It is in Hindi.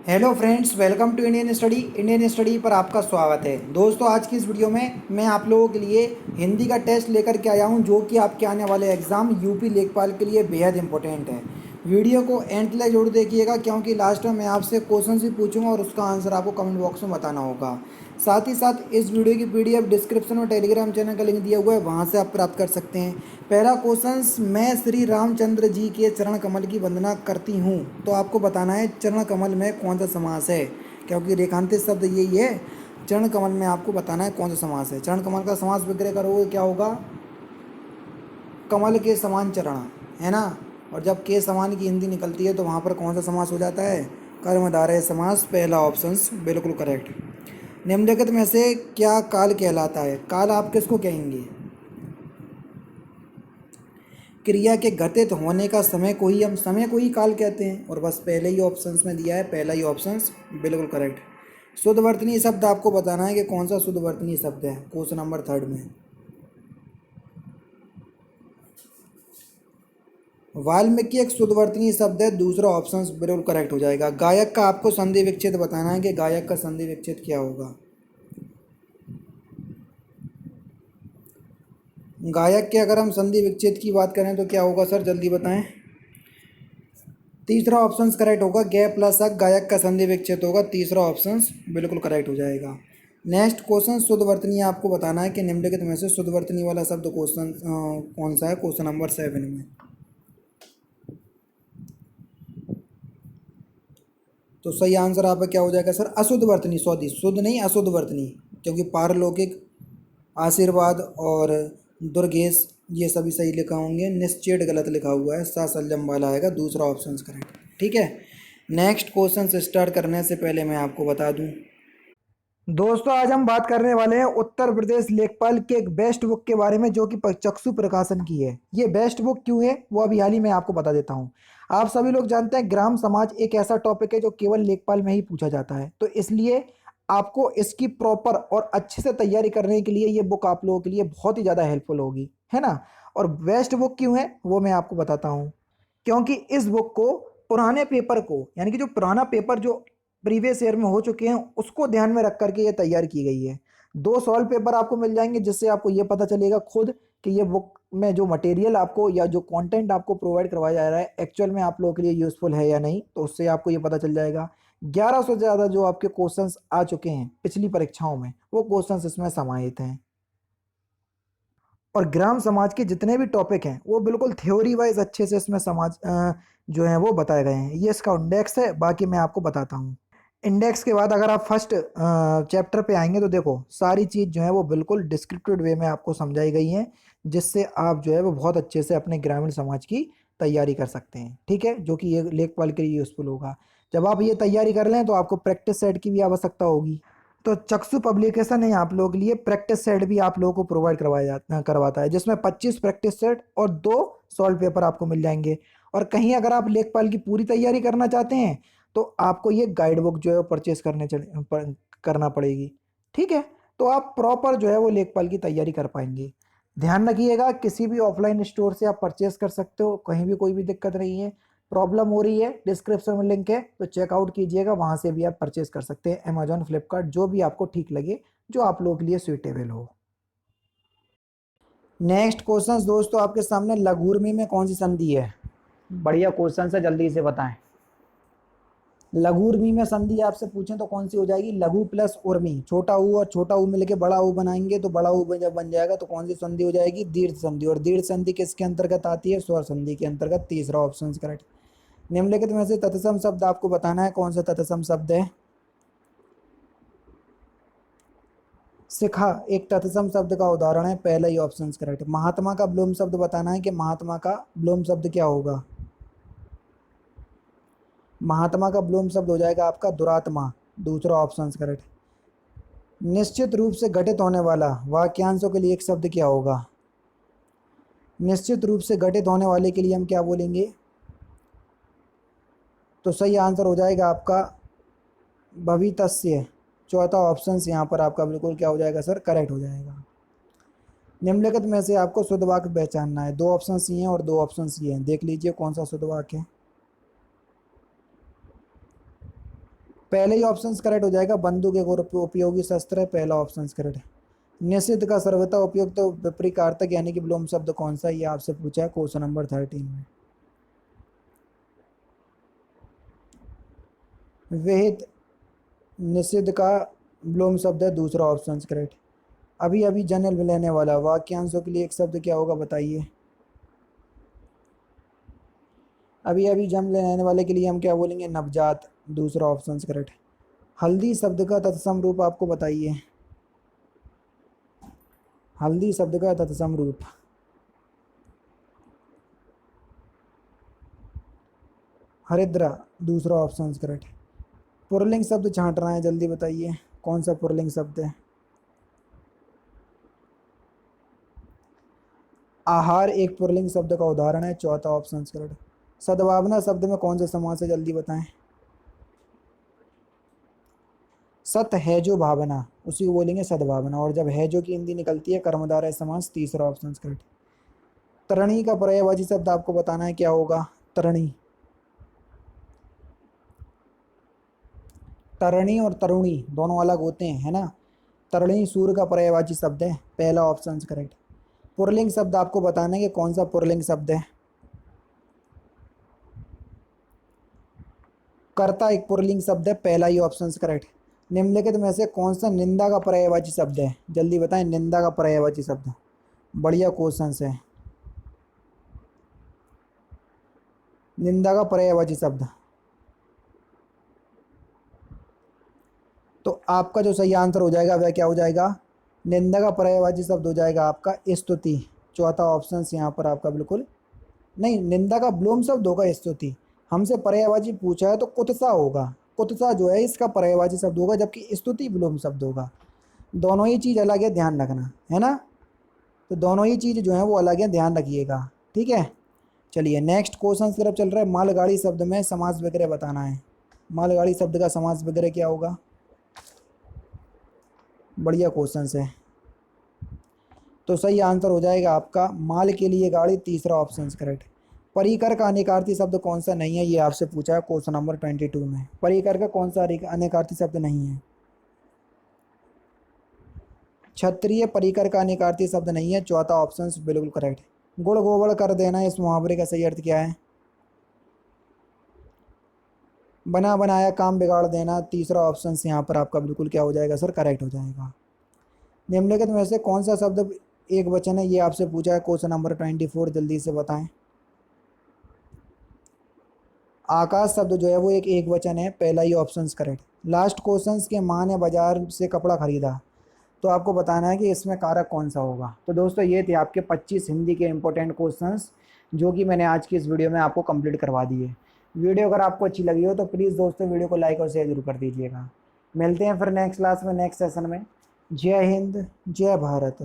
Hello friends, welcome to Indian study पर आपका स्वागत है। दोस्तों, आज की इस वीडियो में मैं आप लोगों के लिए हिंदी का टेस्ट लेकर के आया हूं, जो कि आपके आने वाले एग्ज़ाम यूपी लेखपाल के लिए बेहद इंपॉर्टेंट है। वीडियो को एंड तक जरूर देखिएगा, क्योंकि लास्ट में मैं आपसे क्वेश्चन भी पूछूंगा और उसका आंसर आपको कमेंट बॉक्स में बताना होगा। साथ ही साथ इस वीडियो की पीडीएफ डिस्क्रिप्शन में टेलीग्राम चैनल का लिंक दिया हुआ है, वहाँ से आप प्राप्त कर सकते हैं। पहला क्वेश्चन, मैं श्री रामचंद्र जी के चरण कमल की वंदना करती हूँ, तो आपको बताना है चरण कमल में कौन सा समास है, क्योंकि रेखांकित शब्द यही है। चरण कमल में आपको बताना है कौन सा समास है। चरण कमल का समास विग्रह करोगे क्या होगा? कमल के समान चरण, है ना। और जब के समान की हिंदी निकलती है तो वहाँ पर कौन सा समास हो जाता है? कर्मधारय समास, पहला ऑप्शन बिल्कुल करेक्ट। निम्नलिखित में से क्या काल कहलाता है? काल आप किसको कहेंगे? क्रिया के घटित होने का समय को ही हम समय को ही काल कहते हैं, और बस पहले ही ऑप्शंस में दिया है, पहला ही ऑप्शंस बिल्कुल करेक्ट। शुद्ध वर्तनी शब्द आपको बताना है कि कौन सा शुद्ध वर्तनी शब्द है, क्वेश्चन नंबर 3 में। वाल्मीकि एक शुद्ध वर्तनी शब्द है, दूसरा ऑप्शन बिल्कुल करेक्ट हो जाएगा। गायक का आपको संधि विच्छेद बताना है कि गायक का संधि विच्छेद क्या होगा। गायक के अगर हम संधि विच्छेद की बात करें तो क्या होगा सर, जल्दी बताएं। तीसरा ऑप्शन करेक्ट होगा, गै प्लस अक, गायक का संधि विच्छेद होगा, तीसरा ऑप्शन बिल्कुल करेक्ट हो जाएगा। नेक्स्ट क्वेश्चन, शुद्ध वर्तनी आपको बताना है कि निम्नलिखित में से शुद्ध वर्तनी वाला शब्द क्वेश्चन कौन सा है, क्वेश्चन नंबर 7 में। तो सही आंसर आपका क्या हो जाएगा सर? अशुद्ध वर्तनी, सॉरी शुद्ध नहीं अशुद्ध वर्तनी, क्योंकि पारलौकिक, आशीर्वाद और दुर्गेश ये सभी सही लिखा होंगे। निश्चेट गलत लिखा हुआ है, सा सलजम वाला आएगा, दूसरा ऑप्शन करेक्ट। ठीक है, नेक्स्ट क्वेश्चन से स्टार्ट करने से पहले मैं आपको बता दूं दोस्तों, आज हम बात करने वाले हैं उत्तर प्रदेश लेखपाल के एक बेस्ट बुक के बारे में, जो कि चक्षु प्रकाशन की है। ये बेस्ट बुक क्यों है वो अभी हाल ही में आपको बता देता हूँ। आप सभी लोग जानते हैं ग्राम समाज एक ऐसा टॉपिक है जो केवल लेखपाल में ही पूछा जाता है, तो इसलिए आपको इसकी प्रॉपर और अच्छे से तैयारी करने के लिए ये बुक आप लोगों के लिए बहुत ही ज़्यादा हेल्पफुल होगी, है ना। और बेस्ट बुक क्यों है वो मैं आपको बताता हूँ। क्योंकि इस बुक को पुराने पेपर को, यानी कि जो पुराना पेपर जो प्रीवियस ईयर में हो चुके हैं, उसको ध्यान में रख करके ये तैयार की गई है। 2 सॉल्व पेपर आपको मिल जाएंगे, जिससे आपको ये पता चलेगा खुद कि ये बुक में जो मटेरियल आपको या जो कंटेंट आपको प्रोवाइड करवाया जा रहा है एक्चुअल में आप लोगों के लिए यूज़फुल है या नहीं, तो उससे आपको ये पता चल जाएगा। 1100 से ज़्यादा जो आपके क्वेश्चंस आ चुके हैं पिछली परीक्षाओं में, वो क्वेश्चंस इसमें समाहित हैं। और ग्राम समाज के जितने भी टॉपिक हैं वो बिल्कुल थ्योरी वाइज अच्छे से इसमें समाज जो है वो बताए गए हैं। ये इसका इंडेक्स है, बाकी मैं आपको बताता हूँ। इंडेक्स के बाद अगर आप फर्स्ट चैप्टर पे आएंगे तो देखो सारी चीज़ जो है वो बिल्कुल डिस्क्रिप्टिव वे में आपको समझाई गई है, जिससे आप जो है वो बहुत अच्छे से अपने ग्रामीण समाज की तैयारी कर सकते हैं। ठीक है, जो कि ये लेखपाल के लिए यूज़फुल होगा। जब आप ये तैयारी कर लें तो आपको प्रैक्टिस सेट की भी आवश्यकता होगी। तो चक्षु पब्लिकेशन है आप लोगों के लिए प्रैक्टिस सेट भी आप लोगों को प्रोवाइड करवाता है, जिसमें 25 प्रैक्टिस सेट और 2 सॉल्व पेपर आपको मिल जाएंगे। और कहीं अगर आप लेखपाल की पूरी तैयारी करना चाहते हैं तो आपको ये गाइड बुक जो है वो परचेज करना पड़ेगी। ठीक है, तो आप प्रॉपर जो है वो लेखपाल की तैयारी कर पाएंगे। ध्यान रखिएगा, किसी भी ऑफलाइन स्टोर से आप परचेज कर सकते हो, कहीं भी कोई भी दिक्कत नहीं है। प्रॉब्लम हो रही है, डिस्क्रिप्शन में लिंक है तो चेकआउट कीजिएगा, वहाँ से भी आप परचेज कर सकते हैं। अमेजॉन, फ्लिपकार्ट, जो भी आपको ठीक लगे, जो आप लोगों के लिए सुइटेबल हो। नेक्स्ट क्वेश्चन दोस्तों आपके सामने, लघुर्मी में कौन सी संधि है? बढ़िया क्वेश्चन है, जल्दी से बताएं। लघुर्मी में संधि आपसे पूछें तो कौन सी हो जाएगी? लघु प्लस उर्मी, छोटा ऊ और छोटा ऊ मिलके बड़ा ऊ बनाएंगे, तो बड़ा ऊ जब बन जाएगा तो कौन सी संधि हो जाएगी? दीर्घ संधि। और दीर्घ संधि किसके अंतर्गत आती है? स्वर संधि के अंतर्गत, तीसरा ऑप्शन करेक्ट। निम्नलिखित में से तत्सम शब्द आपको बताना है कौन सा तत्सम शब्द है। शिखा एक तत्सम शब्द का उदाहरण है, पहला ही ऑप्शन करेक्ट। महात्मा का विलोम शब्द बताना है कि महात्मा का विलोम शब्द क्या होगा। महात्मा का विलोम शब्द हो जाएगा आपका दुरात्मा, दूसरा ऑप्शन करेक्ट। निश्चित रूप से घटित होने वाला वाक्यांशों के लिए एक शब्द क्या होगा? निश्चित रूप से घटित होने वाले के लिए हम क्या बोलेंगे? तो सही आंसर हो जाएगा आपका भवितस्य, चौथा ऑप्शन यहाँ पर आपका बिल्कुल क्या हो जाएगा सर? करेक्ट हो जाएगा। निम्नलिखित में से आपको शुद्ध वाक्य पहचानना है। 2 ऑप्शन ये हैं और 2 ऑप्शन ये हैं, देख लीजिए कौन सा शुद्ध वाक्य है। पहले ही ऑप्शन करेक्ट हो जाएगा, बंदूक एक और उपयोगी शस्त्र है, पहला ऑप्शन करेक्ट। निषिद्ध का सर्वथा उपयुक्त तो विपरीतार्थक यानी कि विलोम शब्द कौन सा, ये आपसे पूछा है क्वेश्चन नंबर 13 में। विहित निषिद्ध का विलोम शब्द है, दूसरा ऑप्शन करेक्ट। अभी अभी जन्म लेने वाला, वाक्यांशों के लिए एक शब्द क्या होगा बताइए। अभी अभी जन्म लेने वाले के लिए हम क्या बोलेंगे, नवजात, दूसरा ऑप्शन करेक्ट। हल्दी शब्द का तत्सम रूप आपको बताइए, हल्दी शब्द का तत्सम रूप। हरिद्रा, दूसरा ऑप्शन करेक्ट। पुरलिंग शब्द छांट रहा है, जल्दी बताइए कौन सा पुरलिंग शब्द है। आहार एक पुरलिंग शब्द का उदाहरण है, चौथा ऑप्शन करेक्ट। सद्भावना शब्द में कौन सा समास है, जल्दी बताएं। सत है जो भावना, उसी को बोलेंगे सद्भावना, और जब है जो की हिंदी निकलती है कर्मधारय समास, तीसरा ऑप्शन करेक्ट। तरणी का पर्यायवाची शब्द आपको बताना है क्या होगा, तरणी। तरणी और तरुणी दोनों अलग होते हैं, है ना। तरणी सूर्य का पर्यायवाची शब्द है, पहला ऑप्शन करेक्ट। पुरलिंग शब्द आपको बताना है कि कौन सा पुरलिंग शब्द है। कर्ता एक पुरलिंग शब्द है, पहला ही ऑप्शन करेक्ट। निम्नलिखित में से कौन सा निंदा का पर्यायवाची शब्द है, जल्दी बताएं, निंदा का पर्यायवाची शब्द। बढ़िया क्वेश्चन है। निंदा का पर्यायवाची शब्द, तो आपका जो सही आंसर हो जाएगा वह क्या हो जाएगा, निंदा का पर्यायवाची शब्द हो जाएगा आपका स्तुति, चौथा ऑप्शन यहाँ पर आपका बिल्कुल। नहीं, निंदा का विलोम शब्द होगा स्तुति। हमसे पर्यायवाची पूछा है तो कुत्सा होगा, कुत्सा जो है इसका पर्यायवाची शब्द होगा, जबकि स्तुति विलोम शब्द होगा। दोनों ही चीज़ अलग है, ध्यान रखना है ना। तो दोनों ही चीज़ जो है वो अलग है, ध्यान रखिएगा, ठीक है। चलिए नेक्स्ट क्वेश्चन की तरफ चल रहा है। मालगाड़ी शब्द में समास वगैरह बताना है। मालगाड़ी शब्द का समास वगैरह क्या होगा, बढ़िया क्वेश्चन है। तो सही आंसर हो जाएगा आपका माल के लिए गाड़ी, तीसरा ऑप्शन करेक्ट। परिकर का अनेकार्थी शब्द कौन सा नहीं है, ये आपसे पूछा है क्वेश्चन नंबर 22 में। परिकर का कौन सा अनेकार्थी शब्द नहीं है। क्षत्रिय परिकर का अनेकार्थी शब्द नहीं है, चौथा ऑप्शन बिल्कुल करेक्ट। गुड़ गोबर कर देना, इस मुहावरे का सही अर्थ क्या है। बना बनाया काम बिगाड़ देना, तीसरा ऑप्शन यहाँ पर आपका बिल्कुल क्या हो जाएगा सर, करेक्ट हो जाएगा। निम्नलिखित में से कौन सा शब्द एक वचन है, ये आपसे पूछा है क्वेश्चन नंबर 24, जल्दी से बताएं। आकाश शब्द जो है वो एक वचन है, पहला ही ऑप्शन करेक्ट। लास्ट क्वेश्चन के माँ ने बाजार से कपड़ा खरीदा, तो आपको बताना है कि इसमें कारक कौन सा होगा। तो दोस्तों ये थे आपके 25 हिंदी के इंपॉर्टेंट क्वेश्चंस, जो कि मैंने आज की इस वीडियो में आपको कंप्लीट करवा दिए। वीडियो अगर आपको अच्छी लगी हो तो प्लीज़ दोस्तों वीडियो को लाइक और शेयर जरूर कर दीजिएगा। मिलते हैं फिर नेक्स्ट क्लास में, नेक्स्ट सेशन में। जय हिंद, जय भारत।